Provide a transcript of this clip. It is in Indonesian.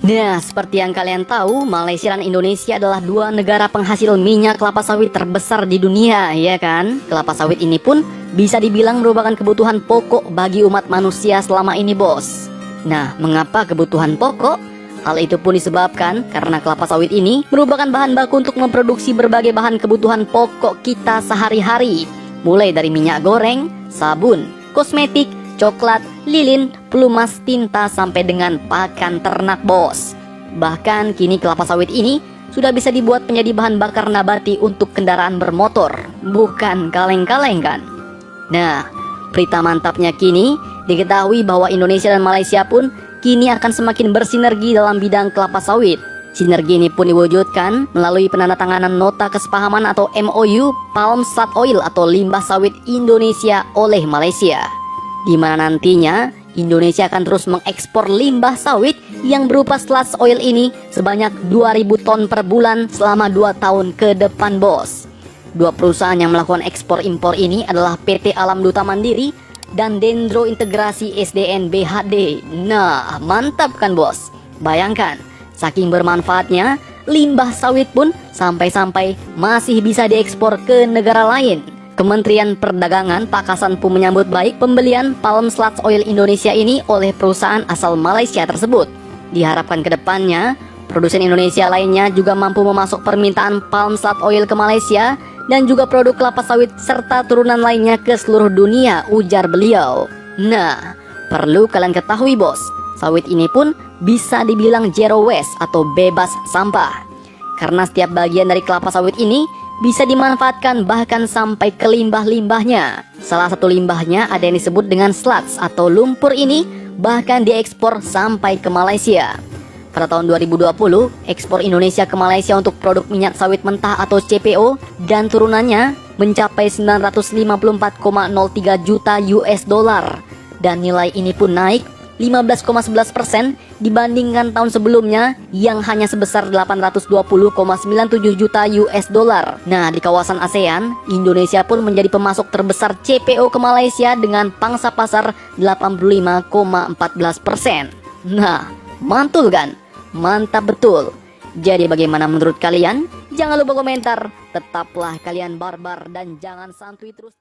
Nah, seperti yang kalian tahu, Malaysia dan Indonesia adalah dua negara penghasil minyak kelapa sawit terbesar di dunia, ya kan? Kelapa sawit ini pun bisa dibilang merupakan kebutuhan pokok bagi umat manusia selama ini, bos. Nah, mengapa kebutuhan pokok? Hal itu pun disebabkan karena kelapa sawit ini merupakan bahan baku untuk memproduksi berbagai bahan kebutuhan pokok kita sehari-hari. Mulai dari minyak goreng, sabun, kosmetik, coklat, lilin, pelumas, tinta, sampai dengan pakan ternak, bos. Bahkan kini kelapa sawit ini sudah bisa dibuat menjadi bahan bakar nabati untuk kendaraan bermotor. Bukan kaleng-kaleng kan? Nah, berita mantapnya kini diketahui bahwa Indonesia dan Malaysia pun kini akan semakin bersinergi dalam bidang kelapa sawit. Sinergi ini pun diwujudkan melalui penandatanganan nota kesepahaman atau MOU Palm Sat Oil atau limbah sawit Indonesia oleh Malaysia, di mana nantinya Indonesia akan terus mengekspor limbah sawit yang berupa sludge oil ini sebanyak 2000 ton per bulan selama 2 tahun ke depan, bos. Dua perusahaan yang melakukan ekspor impor ini adalah PT Alam Duta Mandiri dan Dendro Integrasi SDN BHD. Nah, mantap kan, bos? Bayangkan, saking bermanfaatnya, limbah sawit pun sampai-sampai masih bisa diekspor ke negara lain. Kementerian Perdagangan Pakasan pun menyambut baik pembelian Palm Sludge Oil Indonesia ini oleh perusahaan asal Malaysia tersebut. Diharapkan ke depannya, produsen Indonesia lainnya juga mampu memasok permintaan Palm Sludge Oil ke Malaysia dan juga produk kelapa sawit serta turunan lainnya ke seluruh dunia, ujar beliau. Nah, perlu kalian ketahui, bos, sawit ini pun bisa dibilang zero waste atau bebas sampah. Karena setiap bagian dari kelapa sawit ini bisa dimanfaatkan bahkan sampai ke limbah-limbahnya. Salah satu limbahnya ada yang disebut dengan sludge atau lumpur ini bahkan diekspor sampai ke Malaysia. Pada tahun 2020, ekspor Indonesia ke Malaysia untuk produk minyak sawit mentah atau CPO dan turunannya mencapai 954,03 juta US dollar. Dan nilai ini pun naik 15,11% dibandingkan tahun sebelumnya yang hanya sebesar 820,97 juta US dollar. Nah, di kawasan ASEAN, Indonesia pun menjadi pemasok terbesar CPO ke Malaysia dengan pangsa pasar 85,14%. Nah, mantul kan? Mantap betul. Jadi bagaimana menurut kalian? Jangan lupa komentar. Tetaplah kalian barbar dan jangan santuy terus.